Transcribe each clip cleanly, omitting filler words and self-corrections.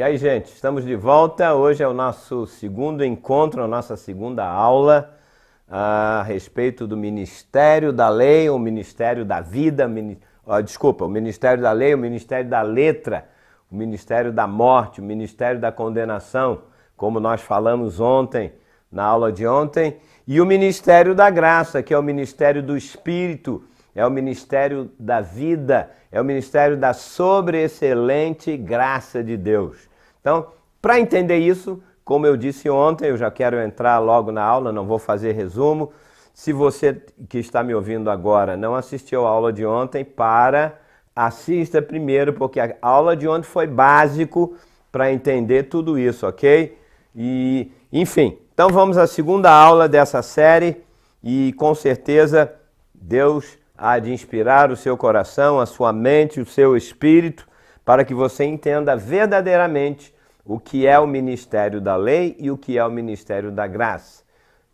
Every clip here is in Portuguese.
aí, gente, estamos de volta. Hoje é o nosso segundo encontro, a nossa segunda aula a respeito do Ministério da Lei, o Ministério da Vida, o Ministério da Lei, o Ministério da Letra, o Ministério da Morte, o Ministério da Condenação, como nós falamos ontem, na aula de ontem, e o Ministério da Graça, que é o Ministério do Espírito, é o Ministério da Vida, é o Ministério da sobreexcelente graça de Deus. Então, para entender isso, como eu disse ontem, eu já quero entrar logo na aula, não vou fazer resumo. Se você que está me ouvindo agora não assistiu a aula de ontem, assista primeiro, porque a aula de ontem foi básico para entender tudo isso, ok? E, enfim, então vamos à segunda aula dessa série e com certeza Deus há de inspirar o seu coração, a sua mente, o seu espírito, para que você entenda verdadeiramente o que é o ministério da lei e o que é o ministério da graça.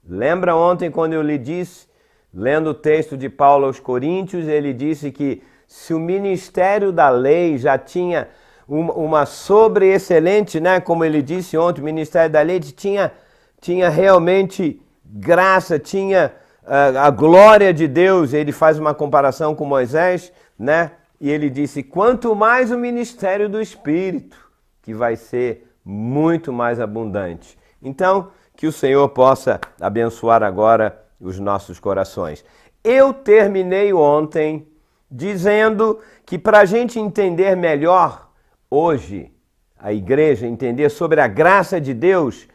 Lembra ontem quando eu lhe disse, lendo o texto de Paulo aos Coríntios, ele disse que se o ministério da lei já tinha uma sobreexcelente, né, como ele disse ontem, o ministério da lei tinha realmente graça, tinha a glória de Deus. Ele faz uma comparação com Moisés, né? E ele disse, quanto mais o ministério do Espírito, que vai ser muito mais abundante. Então, que o Senhor possa abençoar agora os nossos corações. Eu terminei ontem dizendo que para a gente entender melhor hoje, a igreja entender sobre a graça de Deus,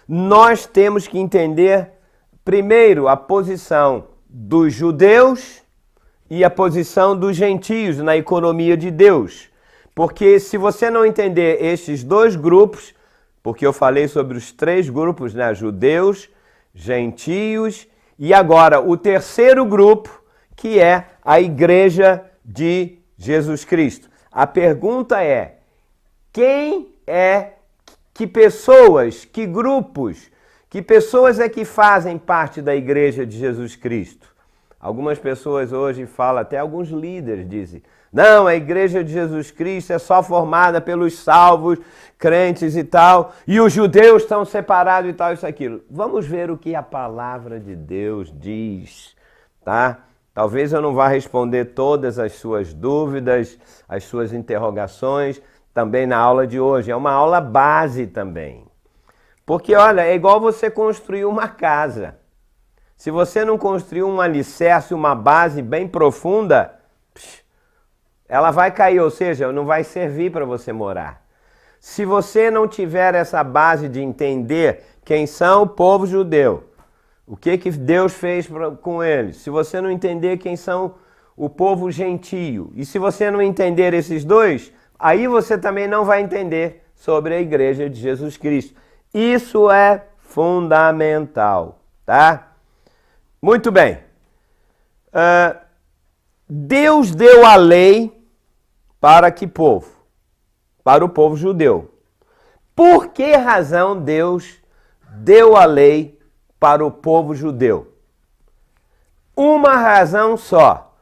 nós temos que entender primeiro a posição dos judeus e a posição dos gentios na economia de Deus. Porque se você não entender estes dois grupos, porque eu falei sobre os três grupos, né? Judeus, gentios e agora o terceiro grupo, que é a igreja de Jesus Cristo. A pergunta é, que pessoas, que grupos, que pessoas é que fazem parte da igreja de Jesus Cristo? Algumas pessoas hoje falam, até alguns líderes dizem, não, a igreja de Jesus Cristo é só formada pelos salvos, crentes e tal, e os judeus estão separados e tal, isso, aquilo. Vamos ver o que a palavra de Deus diz, tá? Talvez eu não vá responder todas as suas dúvidas, as suas interrogações, também na aula de hoje. É uma aula base também. Porque, olha, é igual você construir uma casa. Se você não construir um alicerce, uma base bem profunda, ela vai cair, ou seja, não vai servir para você morar. Se você não tiver essa base de entender quem são o povo judeu, o que Deus fez com eles, se você não entender quem são o povo gentio, e se você não entender esses dois, aí você também não vai entender sobre a igreja de Jesus Cristo. Isso é fundamental, tá? Muito bem. Deus deu a lei para que povo? Para o povo judeu. Por que razão Deus deu a lei para o povo judeu? Uma razão só.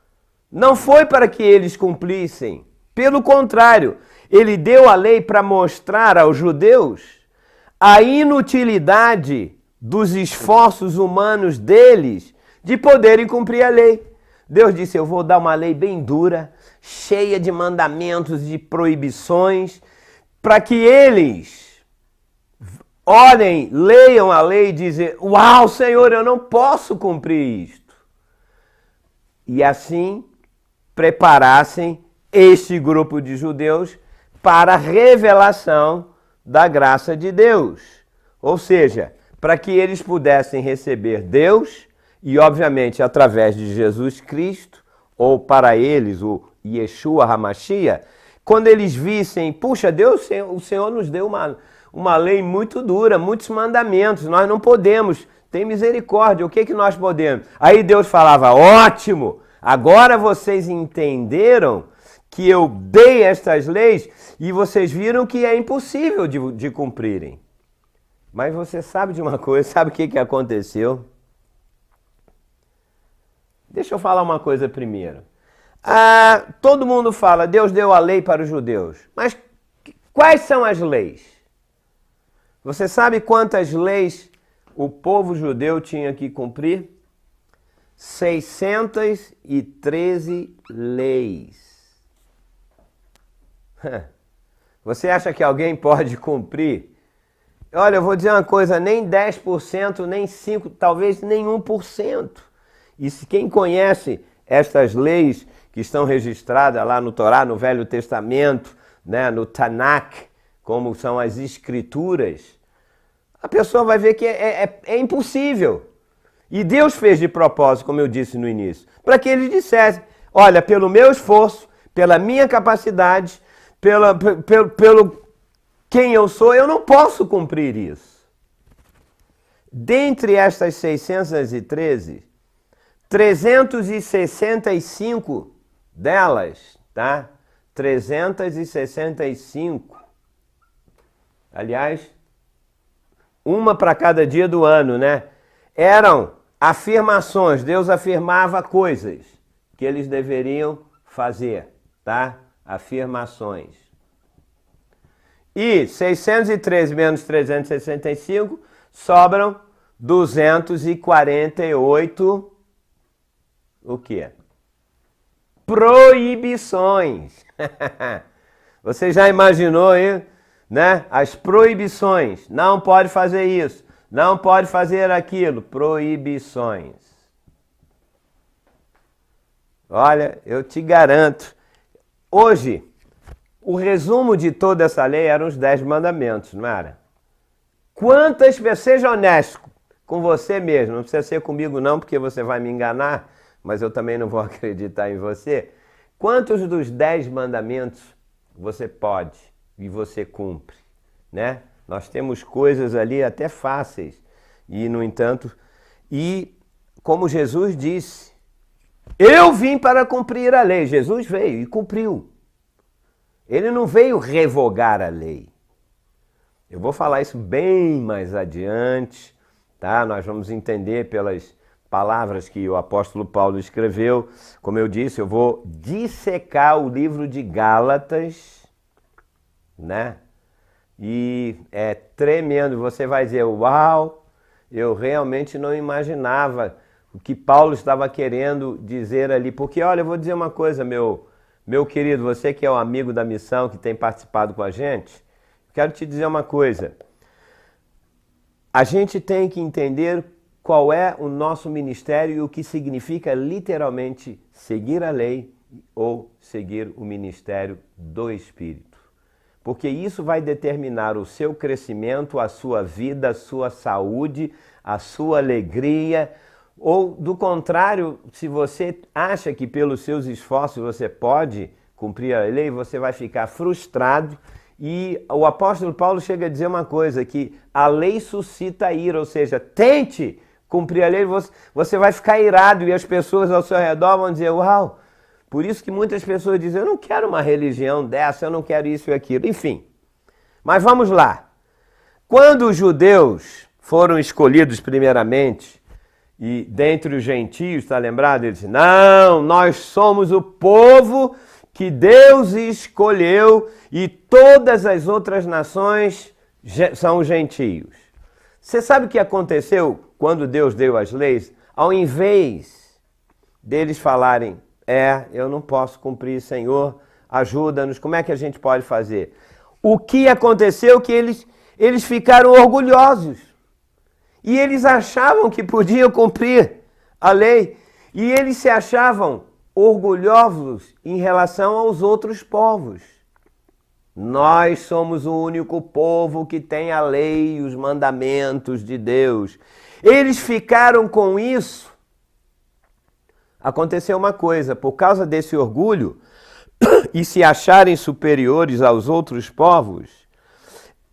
Não foi para que eles cumprissem. Pelo contrário, ele deu a lei para mostrar aos judeus a inutilidade dos esforços humanos deles de poderem cumprir a lei. Deus disse, eu vou dar uma lei bem dura, cheia de mandamentos, de proibições, para que eles olhem, leiam a lei e dizem, uau, Senhor, eu não posso cumprir isto. E assim preparassem este grupo de judeus para a revelação da graça de Deus. Ou seja, para que eles pudessem receber Deus e, obviamente, através de Jesus Cristo, ou para eles, o Yeshua HaMashiach, quando eles vissem, puxa, Deus, o Senhor nos deu uma lei muito dura, muitos mandamentos, nós não podemos, tem misericórdia, o que nós podemos? Aí Deus falava, ótimo, agora vocês entenderam que eu dei estas leis e vocês viram que é impossível de cumprirem. Mas você sabe de uma coisa, sabe o que aconteceu? Deixa eu falar uma coisa primeiro. Todo mundo fala, Deus deu a lei para os judeus. Mas Quais são as leis? Você sabe quantas leis o povo judeu tinha que cumprir? 613 leis. Você acha que alguém pode cumprir? Olha, eu vou dizer uma coisa, nem 10%, nem 5%, talvez nem 1%. E se quem conhece estas leis que estão registradas lá no Torá, no Velho Testamento, né, no Tanakh, como são as escrituras, a pessoa vai ver que é impossível. E Deus fez de propósito, como eu disse no início, para que ele dissesse, olha, pelo meu esforço, pela minha capacidade, pelo quem eu sou, eu não posso cumprir isso. Dentre estas 613, 365 delas, tá? 365. Aliás, uma para cada dia do ano, né? Eram afirmações, Deus afirmava coisas que eles deveriam fazer, tá? Afirmações. E 613 menos 365 sobram 248, o quê? Proibições. Você já imaginou aí, né? As proibições. Não pode fazer isso, não pode fazer aquilo. Proibições. Olha, eu te garanto, hoje, o resumo de toda essa lei eram os 10 mandamentos, não era? Quantas pessoas, seja honesto com você mesmo, não precisa ser comigo não, porque você vai me enganar, mas eu também não vou acreditar em você. Quantos dos 10 mandamentos você pode e você cumpre, né? Nós temos coisas ali até fáceis e, no entanto, e como Jesus disse, eu vim para cumprir a lei. Jesus veio e cumpriu. Ele não veio revogar a lei. Eu vou falar isso bem mais adiante, tá? Nós vamos entender pelas palavras que o apóstolo Paulo escreveu. Como eu disse, eu vou dissecar o livro de Gálatas, né? E é tremendo, você vai dizer, uau, eu realmente não imaginava o que Paulo estava querendo dizer ali. Porque, olha, eu vou dizer uma coisa, meu querido, você que é um amigo da missão, que tem participado com a gente, quero te dizer uma coisa. A gente tem que entender qual é o nosso ministério e o que significa literalmente seguir a lei ou seguir o ministério do Espírito. Porque isso vai determinar o seu crescimento, a sua vida, a sua saúde, a sua alegria. Ou, do contrário, se você acha que pelos seus esforços você pode cumprir a lei, você vai ficar frustrado. E o apóstolo Paulo chega a dizer uma coisa, que a lei suscita ira, ou seja, tente cumprir a lei, você vai ficar irado e as pessoas ao seu redor vão dizer, uau, por isso que muitas pessoas dizem, eu não quero uma religião dessa, eu não quero isso e aquilo, enfim. Mas vamos lá. Quando os judeus foram escolhidos primeiramente, e dentre os gentios, está lembrado? Ele disse, não, nós somos o povo que Deus escolheu e todas as outras nações são gentios. Você sabe o que aconteceu quando Deus deu as leis? Ao invés deles falarem, eu não posso cumprir, Senhor, ajuda-nos, como é que a gente pode fazer? O que aconteceu que eles ficaram orgulhosos. E eles achavam que podiam cumprir a lei. E eles se achavam orgulhosos em relação aos outros povos. Nós somos o único povo que tem a lei e os mandamentos de Deus. Eles ficaram com isso. Aconteceu uma coisa, por causa desse orgulho e se acharem superiores aos outros povos,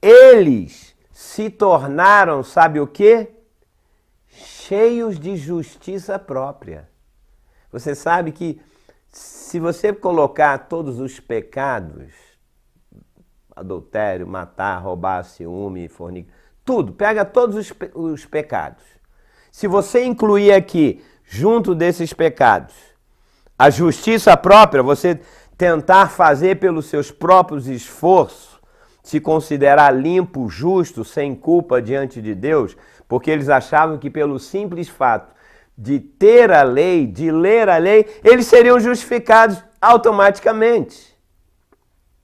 eles se tornaram, sabe o quê? Cheios de justiça própria. Você sabe que se você colocar todos os pecados, adultério, matar, roubar, ciúme, fornicar, tudo, pega todos os pecados. Se você incluir aqui, junto desses pecados, a justiça própria, você tentar fazer pelos seus próprios esforços, se considerar limpo, justo, sem culpa diante de Deus, porque eles achavam que pelo simples fato de ter a lei, de ler a lei, eles seriam justificados automaticamente.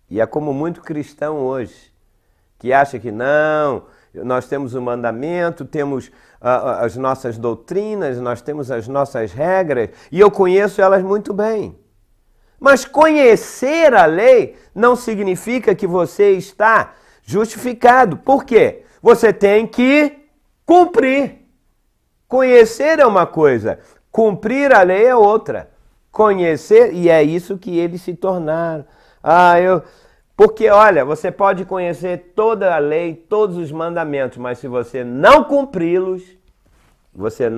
E é como muito cristão hoje, que acha que não, nós temos o mandamento, temos as nossas doutrinas, nós temos as nossas regras, e eu conheço elas muito bem. Mas conhecer a lei não significa que você está justificado. Por quê? Você tem que cumprir. Conhecer é uma coisa, cumprir a lei é outra. Conhecer, e é isso que eles se tornaram. Porque, olha, você pode conhecer toda a lei, todos os mandamentos, mas se você não cumpri-los, você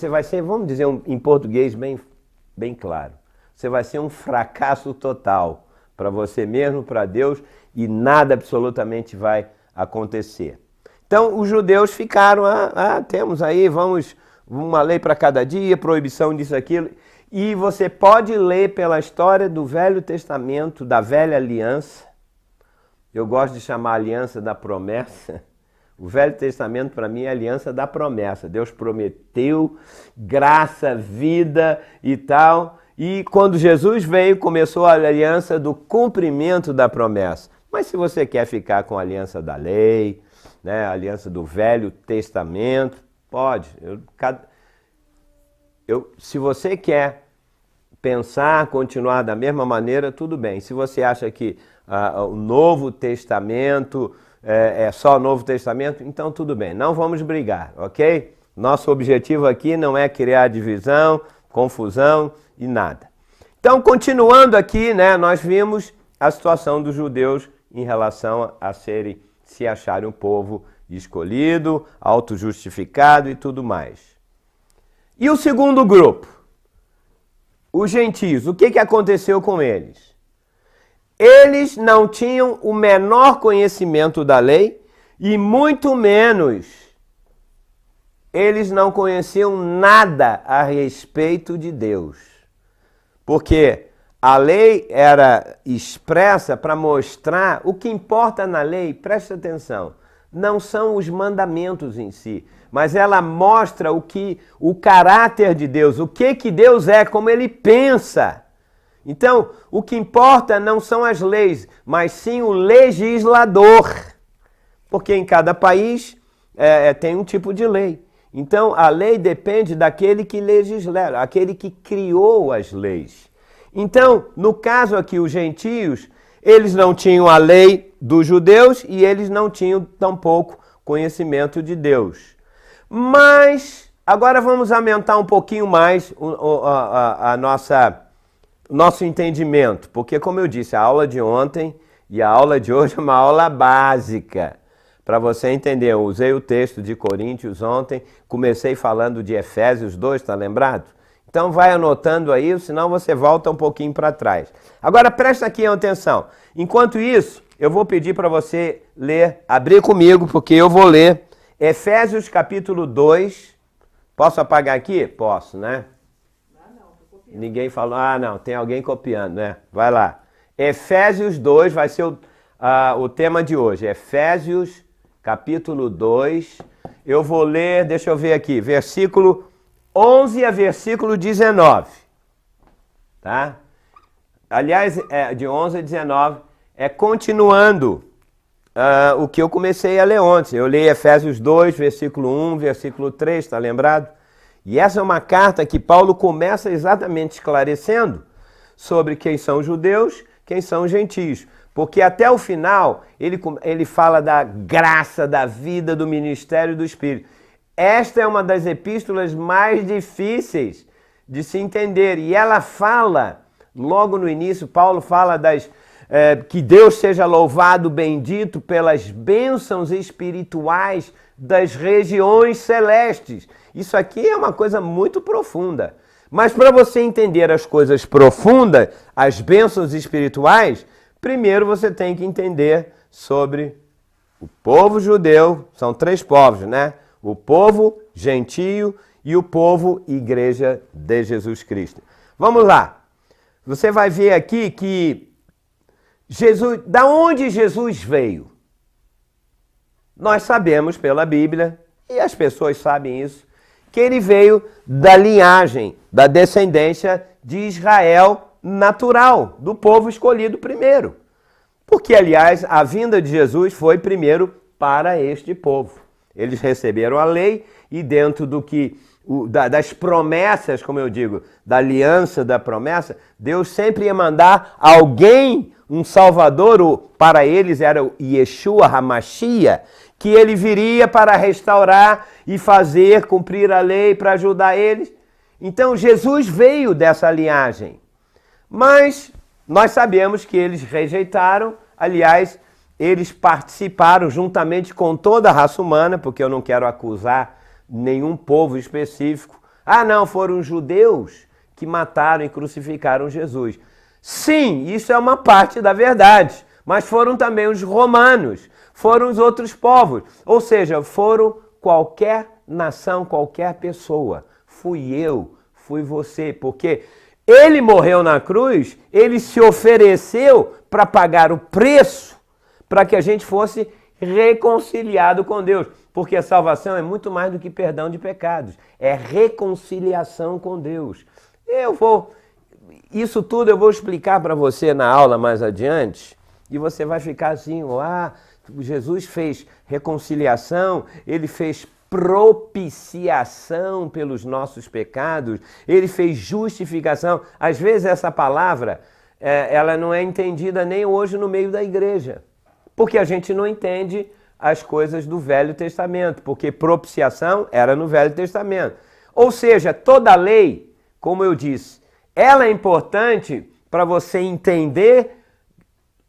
vai ser, vamos dizer em português bem claro, você vai ser um fracasso total para você mesmo, para Deus, e nada absolutamente vai acontecer. Então, os judeus ficaram, temos aí, vamos, uma lei para cada dia, proibição disso, aquilo. E você pode ler pela história do Velho Testamento, da Velha Aliança. Eu gosto de chamar a Aliança da Promessa. O Velho Testamento, para mim, é a Aliança da Promessa. Deus prometeu graça, vida e tal. E quando Jesus veio, começou a aliança do cumprimento da promessa. Mas se você quer ficar com a aliança da lei, né, a aliança do Velho Testamento, pode. Se você quer pensar, continuar da mesma maneira, tudo bem. Se você acha que o Novo Testamento é só o Novo Testamento, então tudo bem. Não vamos brigar, ok? Nosso objetivo aqui não é criar divisão, confusão e nada. Então, continuando aqui, né, nós vimos a situação dos judeus em relação a se acharem um povo escolhido, autojustificado e tudo mais. E o segundo grupo, os gentios, o que aconteceu com eles? Eles não tinham o menor conhecimento da lei e muito menos eles não conheciam nada a respeito de Deus. Porque a lei era expressa para mostrar o que importa na lei, preste atenção, não são os mandamentos em si, mas ela mostra o caráter de Deus, o que Deus é, como ele pensa. Então, o que importa não são as leis, mas sim o legislador. Porque em cada país tem um tipo de lei. Então, a lei depende daquele que legisla, aquele que criou as leis. Então, no caso aqui, os gentios, eles não tinham a lei dos judeus e eles não tinham tampouco conhecimento de Deus. Mas, agora vamos aumentar um pouquinho mais nosso entendimento, porque como eu disse, a aula de ontem e a aula de hoje é uma aula básica. Para você entender, eu usei o texto de Coríntios ontem, comecei falando de Efésios 2, está lembrado? Então vai anotando aí, senão você volta um pouquinho para trás. Agora presta aqui atenção. Enquanto isso, eu vou pedir para você ler, abrir comigo, porque eu vou ler Efésios capítulo 2. Posso apagar aqui? Posso, né? Ninguém falou, não, tem alguém copiando, né? Vai lá. Efésios 2 vai ser o tema de hoje. Efésios capítulo 2. Eu vou ler, deixa eu ver aqui, versículo 11 a versículo 19. Tá? Aliás, de 11 a 19, continuando o que eu comecei a ler ontem. Eu li Efésios 2, versículo 1, versículo 3, tá lembrado? E essa é uma carta que Paulo começa exatamente esclarecendo sobre quem são os judeus, quem são os gentios. Porque até o final ele fala da graça, da vida, do ministério do Espírito. Esta é uma das epístolas mais difíceis de se entender. E ela fala, logo no início, Paulo fala que Deus seja louvado, bendito pelas bênçãos espirituais das regiões celestes. Isso aqui é uma coisa muito profunda. Mas para você entender as coisas profundas, as bênçãos espirituais, primeiro você tem que entender sobre o povo judeu, são 3 povos, né? O povo gentio e o povo igreja de Jesus Cristo. Vamos lá. Você vai ver aqui que da onde Jesus veio? Nós sabemos pela Bíblia, e as pessoas sabem isso, que ele veio da linhagem, da descendência de Israel natural, do povo escolhido primeiro. Porque, aliás, a vinda de Jesus foi primeiro para este povo. Eles receberam a lei e dentro das promessas, como eu digo, da aliança da promessa, Deus sempre ia mandar alguém, um salvador, para eles era o Yeshua HaMashiach, que ele viria para restaurar e fazer cumprir a lei para ajudar eles. Então Jesus veio dessa linhagem. Mas nós sabemos que eles rejeitaram, aliás, eles participaram juntamente com toda a raça humana, porque eu não quero acusar nenhum povo específico. Ah, não, foram os judeus que mataram e crucificaram Jesus. Sim, isso é uma parte da verdade, mas foram também os romanos, foram os outros povos, ou seja, foram qualquer nação, qualquer pessoa. Fui eu, fui você, porque ele morreu na cruz, ele se ofereceu para pagar o preço para que a gente fosse reconciliado com Deus. Porque a salvação é muito mais do que perdão de pecados, é reconciliação com Deus. Isso tudo eu vou explicar para você na aula mais adiante, e você vai ficar assim, Jesus fez reconciliação, ele fez propiciação pelos nossos pecados, ele fez justificação. Às vezes essa palavra, ela não é entendida nem hoje no meio da igreja, porque a gente não entende as coisas do Velho Testamento, porque propiciação era no Velho Testamento. Ou seja, toda a lei, como eu disse, ela é importante para você entender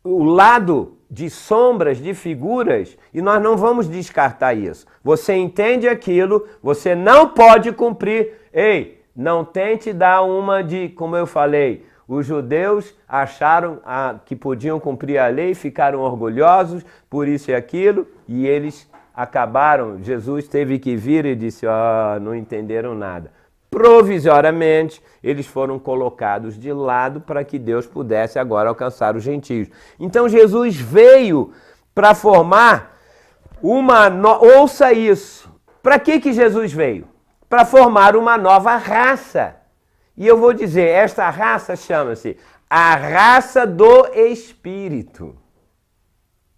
o lado de sombras, de figuras, e nós não vamos descartar isso. Você entende aquilo, você não pode cumprir. Ei, não tente dar uma de, como eu falei, os judeus acharam que podiam cumprir a lei, ficaram orgulhosos por isso e aquilo, e eles acabaram. Jesus teve que vir e disse, não entenderam nada. Provisoriamente, eles foram colocados de lado para que Deus pudesse agora alcançar os gentios. Então Jesus veio para formar ouça isso, para que Jesus veio? Para formar uma nova raça. E eu vou dizer, esta raça chama-se a raça do Espírito.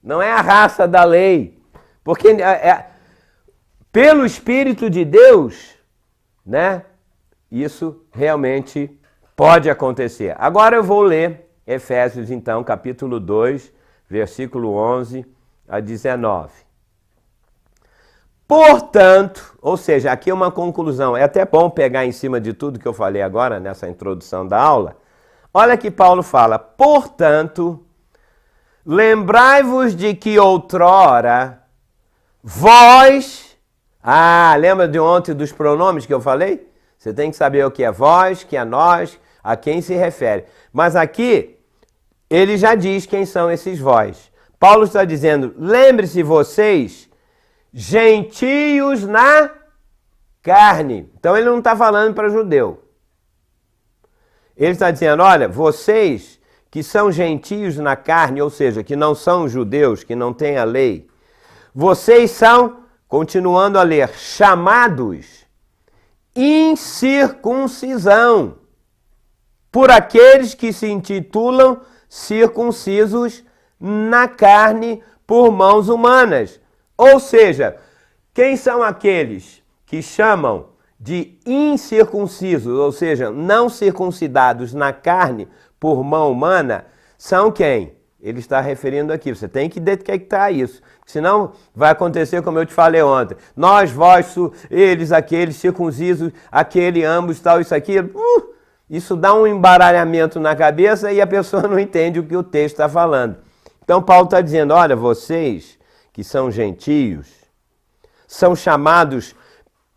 Não é a raça da lei. Porque pelo Espírito de Deus, né? Isso realmente pode acontecer. Agora eu vou ler Efésios, então, capítulo 2, versículo 11 a 19. Portanto, ou seja, aqui é uma conclusão. É até bom pegar em cima de tudo que eu falei agora, nessa introdução da aula. Olha que Paulo fala, portanto, lembrai-vos de que outrora vós... lembra de ontem dos pronomes que eu falei? Você tem que saber o que é vós, que é nós, a quem se refere. Mas aqui, ele já diz quem são esses vós. Paulo está dizendo, lembre-se vocês, gentios na carne. Então ele não está falando para judeu. Ele está dizendo, olha, vocês que são gentios na carne, ou seja, que não são judeus, que não têm a lei, vocês são, continuando a ler, chamados incircuncisão por aqueles que se intitulam circuncisos na carne por mãos humanas. Ou seja, quem são aqueles que chamam de incircuncisos, ou seja, não circuncidados na carne por mão humana, são quem? Ele está referindo aqui, você tem que detectar isso, senão vai acontecer como eu te falei ontem. Nós, vós, eles, aqueles, circuncisos, aquele, ambos, tal, isso, aquilo. Isso dá um embaralhamento na cabeça e a pessoa não entende o que o texto está falando. Então Paulo está dizendo, olha, vocês que são gentios, são chamados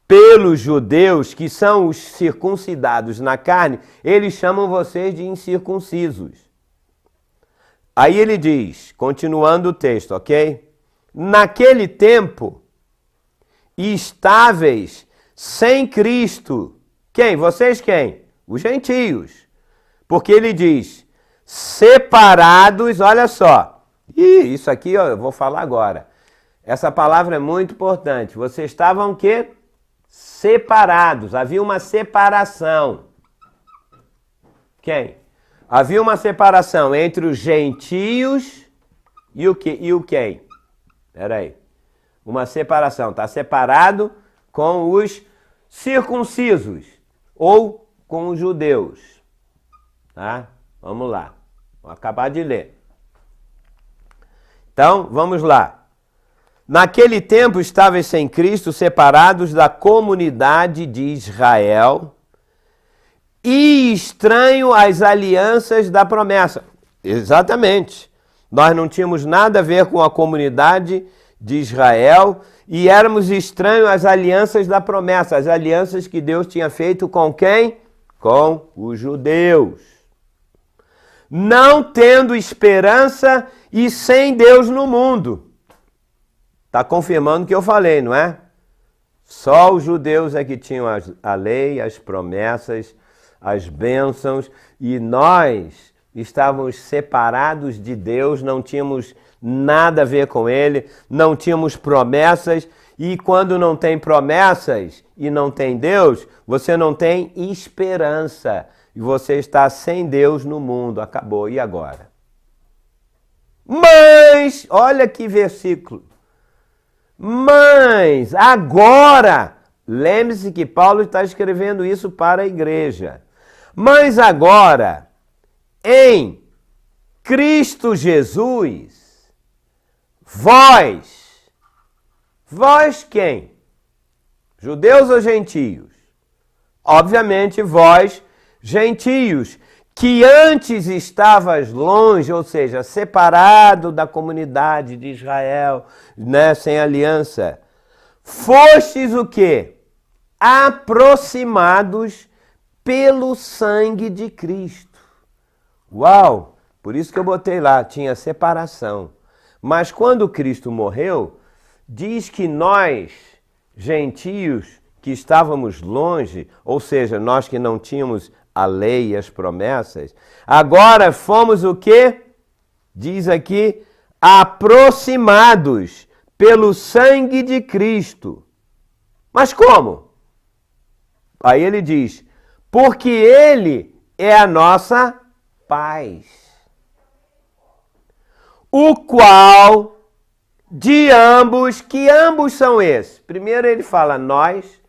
pelos judeus, que são os circuncidados na carne, eles chamam vocês de incircuncisos. Aí ele diz, continuando o texto, ok? Naquele tempo, estáveis sem Cristo. Quem? Vocês quem? Os gentios. Porque ele diz, separados, olha só. E isso aqui ó, eu vou falar agora. Essa palavra é muito importante. Vocês estavam o quê? Separados. Havia uma separação. Quem? Havia uma separação entre os gentios e o que? E o quem? Espera aí. Uma separação. Está separado com os circuncisos ou com os judeus. Tá? Vamos lá. Vou acabar de ler. Então, vamos lá. Naquele tempo estavam sem Cristo separados da comunidade de Israel e estranho às alianças da promessa. Exatamente. Nós não tínhamos nada a ver com a comunidade de Israel e éramos estranhos às alianças da promessa, as alianças que Deus tinha feito com quem? Com os judeus. Não tendo esperança e sem Deus no mundo. Está confirmando o que eu falei, não é? Só os judeus é que tinham a lei, as promessas, as bênçãos, e nós estávamos separados de Deus, não tínhamos nada a ver com Ele, não tínhamos promessas, e quando não tem promessas e não tem Deus, você não tem esperança, e você está sem Deus no mundo, acabou, e agora? Mas, olha que versículo, mas agora, lembre-se que Paulo está escrevendo isso para a igreja, mas agora, em Cristo Jesus, vós quem? Judeus ou gentios? Obviamente vós, gentios, que antes estavas longe, ou seja, separado da comunidade de Israel, né, sem aliança, fostes o quê? Aproximados pelo sangue de Cristo. Uau! Por isso que eu botei lá, tinha separação. Mas quando Cristo morreu, diz que nós, gentios, que estávamos longe, ou seja, nós que não tínhamos a lei e as promessas, agora fomos o quê? Diz aqui, aproximados pelo sangue de Cristo. Mas como? Aí ele diz, porque Ele é a nossa paz, o qual de ambos, que ambos são esses? Primeiro ele fala nós,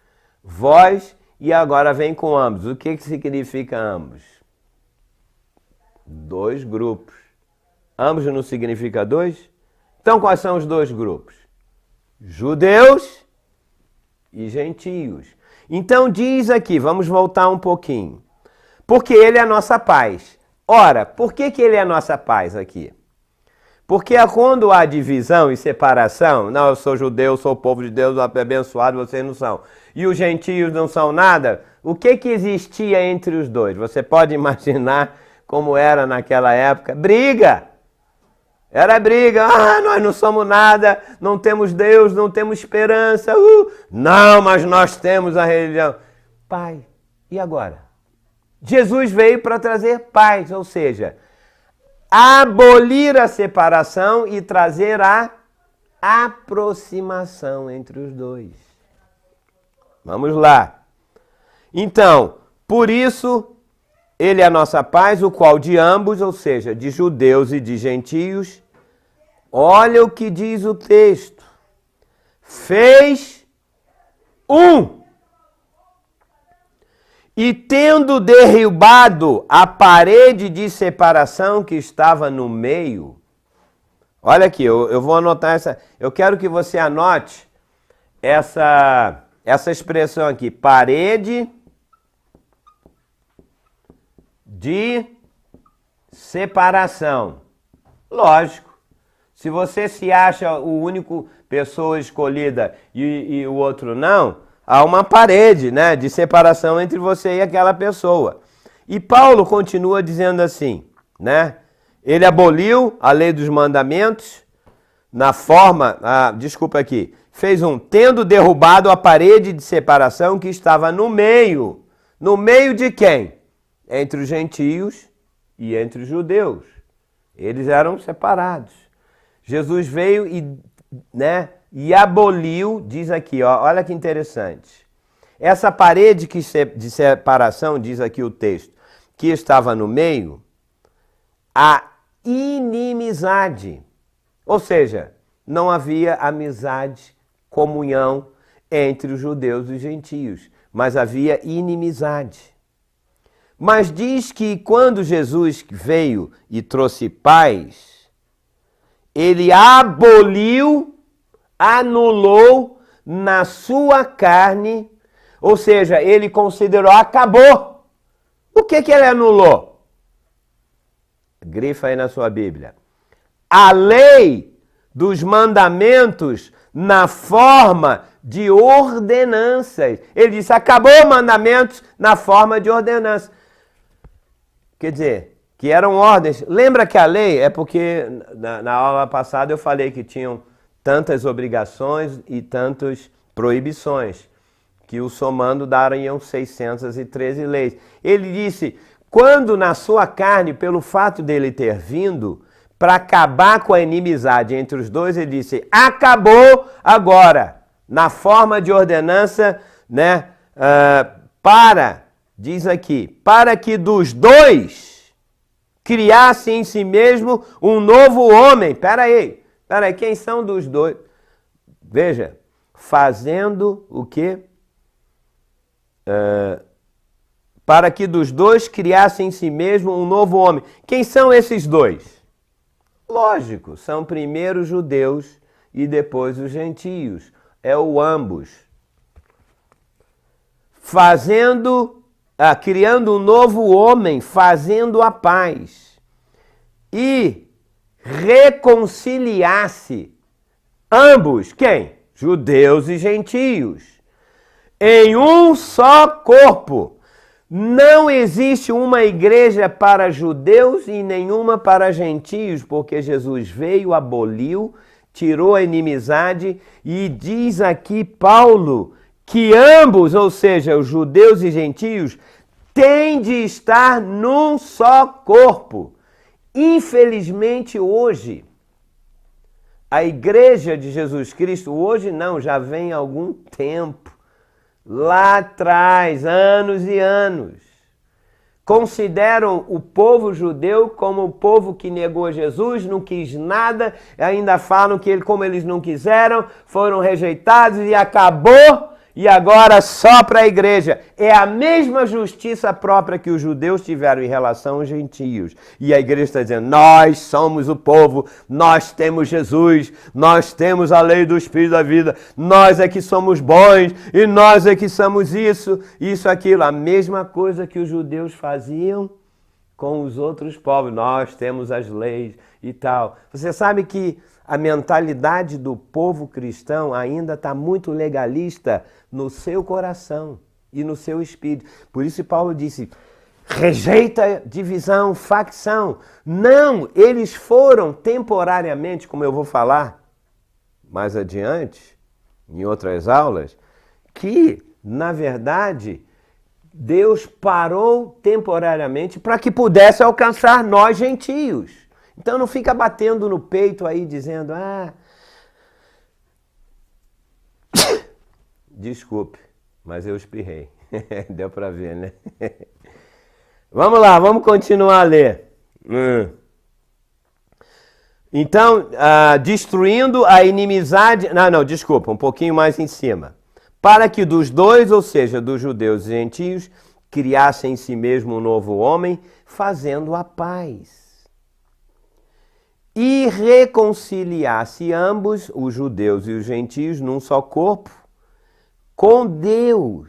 vós, e agora vem com ambos. O que significa ambos? Dois grupos. Ambos não significa dois? Então quais são os dois grupos? Judeus e gentios. Então diz aqui, vamos voltar um pouquinho. Porque Ele é a nossa paz. Ora, por que Ele é a nossa paz aqui? Porque quando há divisão e separação, não, eu sou judeu, sou povo de Deus, abençoado, vocês não são. E os gentios não são nada, o que existia entre os dois? Você pode imaginar como era naquela época? Briga! Era briga, nós não somos nada, não temos Deus, não temos esperança. Não, mas nós temos a religião. Pai, e agora? Jesus veio para trazer paz, ou seja, abolir a separação e trazer a aproximação entre os dois. Vamos lá. Então, por isso, Ele é a nossa paz, o qual de ambos, ou seja, de judeus e de gentios, olha o que diz o texto, fez um. E tendo derribado a parede de separação que estava no meio, olha aqui, eu vou anotar essa, eu quero que você anote essa expressão aqui, parede de separação. Lógico, se você se acha o único pessoa escolhida e o outro não, há uma parede, né, de separação entre você e aquela pessoa. E Paulo continua dizendo assim, né? Ele aboliu a lei dos mandamentos na forma, fez tendo derrubado a parede de separação que estava no meio. No meio de quem? Entre os gentios e entre os judeus. Eles eram separados. Jesus veio e aboliu, diz aqui, ó, olha que interessante. Essa parede de separação, diz aqui o texto, que estava no meio, a inimizade. Ou seja, não havia amizade, comunhão entre os judeus e os gentios, mas havia inimizade. Mas diz que quando Jesus veio e trouxe paz, ele aboliu, anulou na sua carne, ou seja, ele considerou, acabou. O que ele anulou? Grifa aí na sua Bíblia. A lei dos mandamentos na forma de ordenanças. Ele disse, acabou mandamentos na forma de ordenanças. Quer dizer, que eram ordens. Lembra que a lei é porque na aula passada eu falei que tinham tantas obrigações e tantas proibições, que o somando dariam 613 leis. Ele disse, quando na sua carne, pelo fato dele ter vindo, para acabar com a inimizade entre os dois, ele disse, acabou agora, na forma de ordenança, diz aqui, para que dos dois criasse em si mesmo um novo homem. Peraí, quem são dos dois? Veja, fazendo o quê? Para que dos dois criasse em si mesmo um novo homem. Quem são esses dois? Lógico, são primeiro os judeus e depois os gentios. É o ambos. Criando um novo homem, fazendo a paz. E reconciliasse ambos, quem? Judeus e gentios. Em um só corpo. Não existe uma igreja para judeus e nenhuma para gentios, porque Jesus veio, aboliu, tirou a inimizade e diz aqui Paulo que ambos, ou seja, os judeus e gentios, têm de estar num só corpo. Infelizmente hoje, a igreja de Jesus Cristo, hoje não, já vem há algum tempo, lá atrás, anos e anos, consideram o povo judeu como o povo que negou Jesus, não quis nada, ainda falam que como eles não quiseram, foram rejeitados e acabou, e agora só para a igreja. É a mesma justiça própria que os judeus tiveram em relação aos gentios. E a igreja está dizendo, nós somos o povo, nós temos Jesus, nós temos a lei do Espírito da vida, nós é que somos bons, e nós é que somos isso, aquilo. A mesma coisa que os judeus faziam com os outros povos. Nós temos as leis e tal. Você sabe que a mentalidade do povo cristão ainda está muito legalista no seu coração e no seu espírito. Por isso Paulo disse, rejeita divisão, facção. Não, eles foram temporariamente, como eu vou falar mais adiante, em outras aulas, que, na verdade, Deus parou temporariamente para que pudesse alcançar nós gentios. Então não fica batendo no peito aí dizendo, desculpe, mas eu espirrei. Deu para ver, né? Vamos lá, vamos continuar a ler. Então, destruindo a inimizade... desculpa, um pouquinho mais em cima. Para que dos dois, ou seja, dos judeus e gentios, criassem em si mesmo um novo homem, fazendo a paz. E reconciliasse ambos, os judeus e os gentios, num só corpo, com Deus,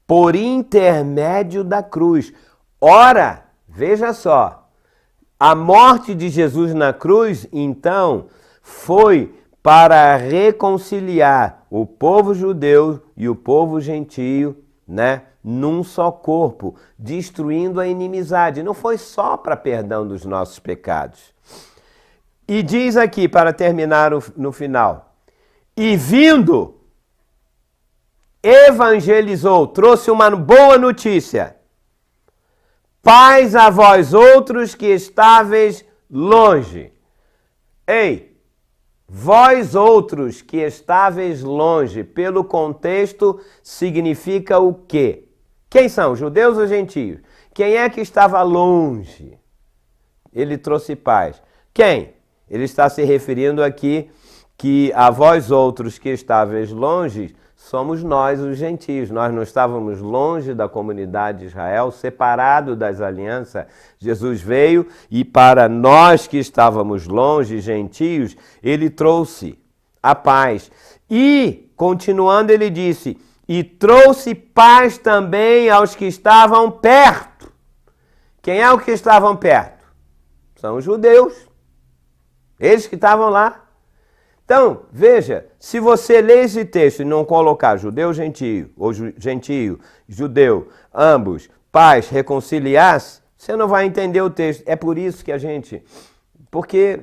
por intermédio da cruz. Ora, veja só, a morte de Jesus na cruz, então, foi para reconciliar o povo judeu e o povo gentio, num só corpo, destruindo a inimizade. Não foi só para perdão dos nossos pecados. E diz aqui, para terminar no final, e vindo, evangelizou, trouxe uma boa notícia paz a vós outros que estáveis longe. Ei, vós outros que estáveis longe, pelo contexto, significa o quê? Quem são, judeus ou gentios? Quem é que estava longe? Ele trouxe paz. Quem? Ele está se referindo aqui que a vós outros que estáveis longe, somos nós os gentios. Nós não estávamos longe da comunidade de Israel, separado das alianças. Jesus veio e para nós que estávamos longe, gentios, ele trouxe a paz. E, continuando, ele disse, e trouxe paz também aos que estavam perto. Quem é o que estavam perto? São os judeus. Eles que estavam lá. Então, veja, se você ler esse texto e não colocar judeu, gentio, ou gentio, judeu, ambos, paz, reconciliar-se, você não vai entender o texto. É por isso que a gente... Porque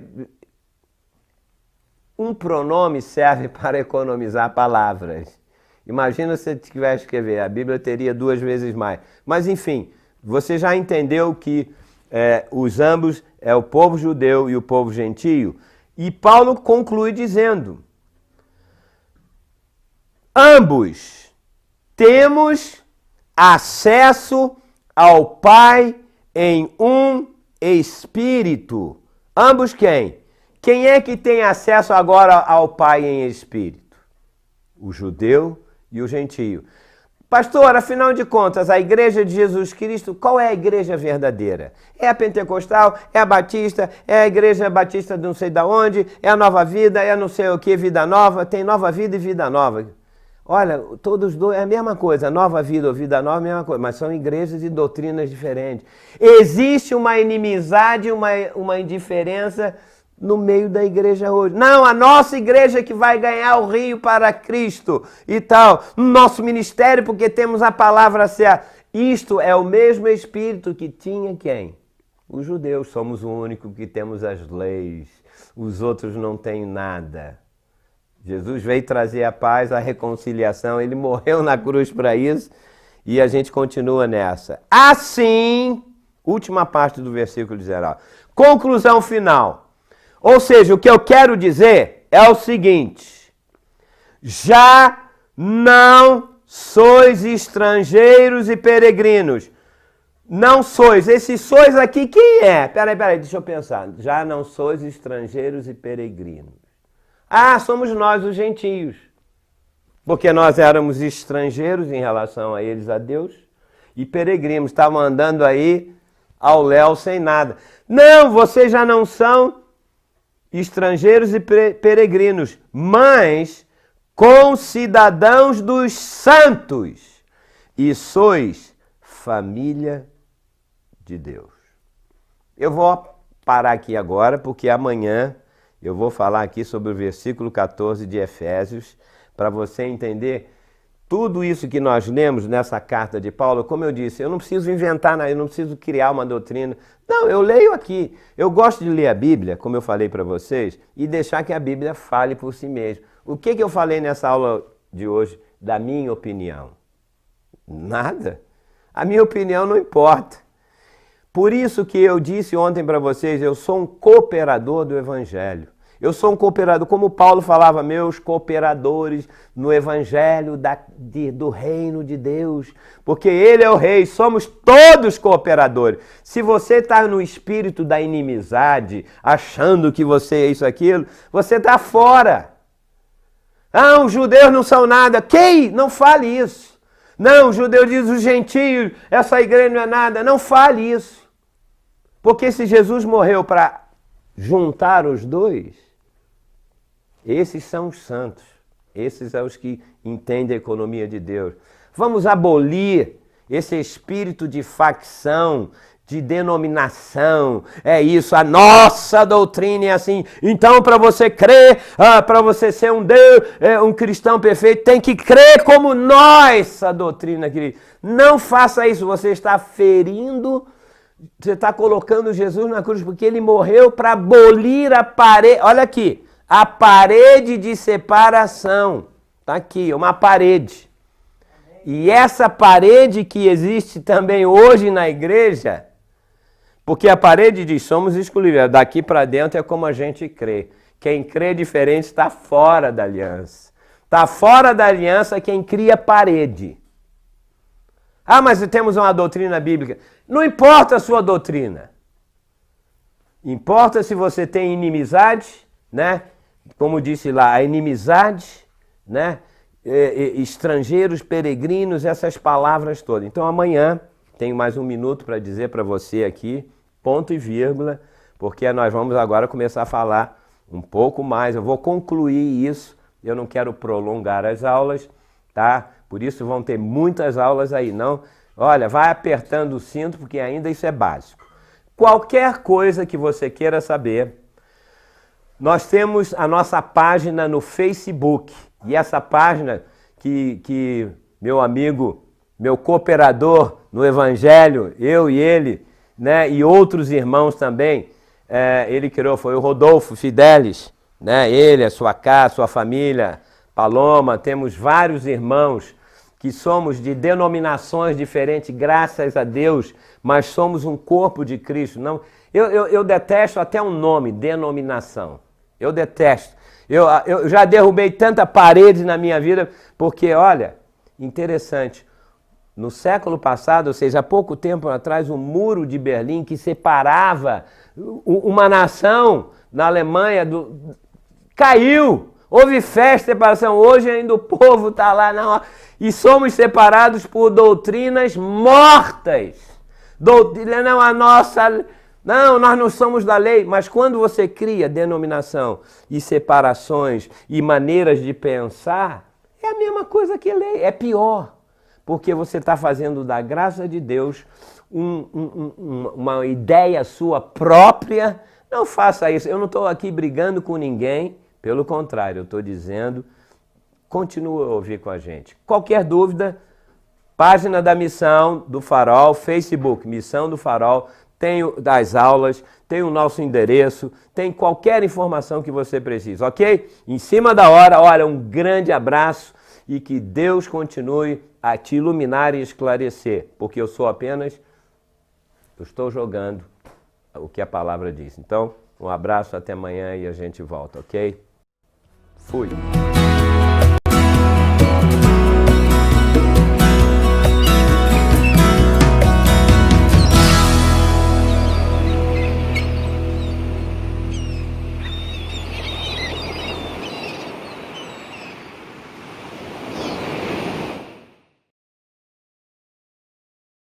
um pronome serve para economizar palavras. Imagina se você tivesse que escrever, a Bíblia teria 2 vezes mais. Mas, enfim, você já entendeu que os ambos é o povo judeu e o povo gentio. E Paulo conclui dizendo, ambos temos acesso ao Pai em um Espírito. Ambos quem? Quem é que tem acesso agora ao Pai em Espírito? O judeu e o gentio. Pastor, afinal de contas, a igreja de Jesus Cristo, qual é a igreja verdadeira? É a pentecostal? É a batista? É a igreja batista de não sei de onde? É a nova vida? É não sei o que, vida nova? Tem nova vida e vida nova. Olha, todos dois é a mesma coisa, nova vida ou vida nova é a mesma coisa, mas são igrejas e doutrinas diferentes. Existe uma inimizade, uma indiferença no meio da igreja hoje. Não, a nossa igreja que vai ganhar o rio para Cristo e tal. Nosso ministério porque temos a palavra certa. Isto é o mesmo Espírito que tinha quem? Os judeus. Somos o único que temos as leis. Os outros não têm nada. Jesus veio trazer a paz, a reconciliação. Ele morreu na cruz para isso e a gente continua nessa. Assim, última parte do versículo 19. Conclusão final. Ou seja, o que eu quero dizer é o seguinte, já não sois estrangeiros e peregrinos. Não sois. Esse sois aqui quem é? Peraí, deixa eu pensar. Já não sois estrangeiros e peregrinos. Ah, somos nós os gentios. Porque nós éramos estrangeiros em relação a eles, a Deus, e peregrinos. Estavam andando aí ao léu sem nada. Não, vocês já não são estrangeiros e peregrinos, mas concidadãos dos santos, e sois família de Deus. Eu vou parar aqui agora, porque amanhã eu vou falar aqui sobre o versículo 14 de Efésios, para você entender tudo isso que nós lemos nessa carta de Paulo. Como eu disse, eu não preciso inventar nada, eu não preciso criar uma doutrina. Não, eu leio aqui. Eu gosto de ler a Bíblia, como eu falei para vocês, e deixar que a Bíblia fale por si mesma. O que eu falei nessa aula de hoje da minha opinião? Nada. A minha opinião não importa. Por isso que eu disse ontem para vocês, eu sou um cooperador do Evangelho. Eu sou um cooperador, como Paulo falava, meus cooperadores no Evangelho do Reino de Deus. Porque Ele é o Rei, somos todos cooperadores. Se você está no espírito da inimizade, achando que você é isso, aquilo, você está fora. Ah, os judeus não são nada. Quem? Não fale isso. Não, o judeu diz, os gentios, essa igreja não é nada. Não fale isso. Porque se Jesus morreu para juntar os dois, esses são os santos. Esses são os que entendem a economia de Deus. Vamos abolir esse espírito de facção, de denominação. É isso, a nossa doutrina é assim. Então, para você crer, para você ser um Deus, um cristão perfeito, tem que crer como nossa doutrina, querido. Não faça isso, você está ferindo, você está colocando Jesus na cruz, porque ele morreu para abolir a parede. Olha aqui, a parede de separação. Está aqui, uma parede. E essa parede que existe também hoje na igreja Porque a parede diz, somos excluídos. Daqui para dentro é como a gente crê. Quem crê diferente está fora da aliança. Está fora da aliança quem cria parede. Ah, mas temos uma doutrina bíblica. Não importa a sua doutrina. Importa se você tem inimizade, né? Como disse lá, a inimizade, né? Estrangeiros, peregrinos, essas palavras todas. Então amanhã, tenho mais um minuto para dizer para você aqui, ponto e vírgula, porque nós vamos agora começar a falar um pouco mais. Eu vou concluir isso, eu não quero prolongar as aulas, tá? Por isso vão ter muitas aulas aí, não? Olha, vai apertando o cinto, porque ainda isso é básico. Qualquer coisa que você queira saber, nós temos a nossa página no Facebook. E essa página que meu amigo, meu cooperador no Evangelho, eu e ele, né, e outros irmãos também, ele criou, foi o Rodolfo Fidelis, né, ele, a sua casa, sua família, Paloma, temos vários irmãos que somos de denominações diferentes, graças a Deus, mas somos um corpo de Cristo. Não, eu detesto até um nome, denominação. Eu detesto. Eu já derrubei tanta parede na minha vida, porque, olha, interessante, no século passado, ou seja, há pouco tempo atrás, o muro de Berlim que separava uma nação na Alemanha caiu. Houve festa, separação. Hoje ainda o povo está lá e somos separados por doutrinas mortas. Não a nossa... Não, nós não somos da lei, mas quando você cria denominação e separações e maneiras de pensar, é a mesma coisa que lei, é pior, porque você está fazendo da graça de Deus uma ideia sua própria. Não faça isso, eu não estou aqui brigando com ninguém, pelo contrário, eu estou dizendo, continua a ouvir com a gente. Qualquer dúvida, página da Missão do Farol, Facebook, Missão do Farol, tem das aulas, tem o nosso endereço, tem qualquer informação que você precisa, ok? Em cima da hora, olha, um grande abraço e que Deus continue a te iluminar e esclarecer, porque eu estou jogando o que a palavra diz. Então, um abraço, até amanhã e a gente volta, ok? Fui!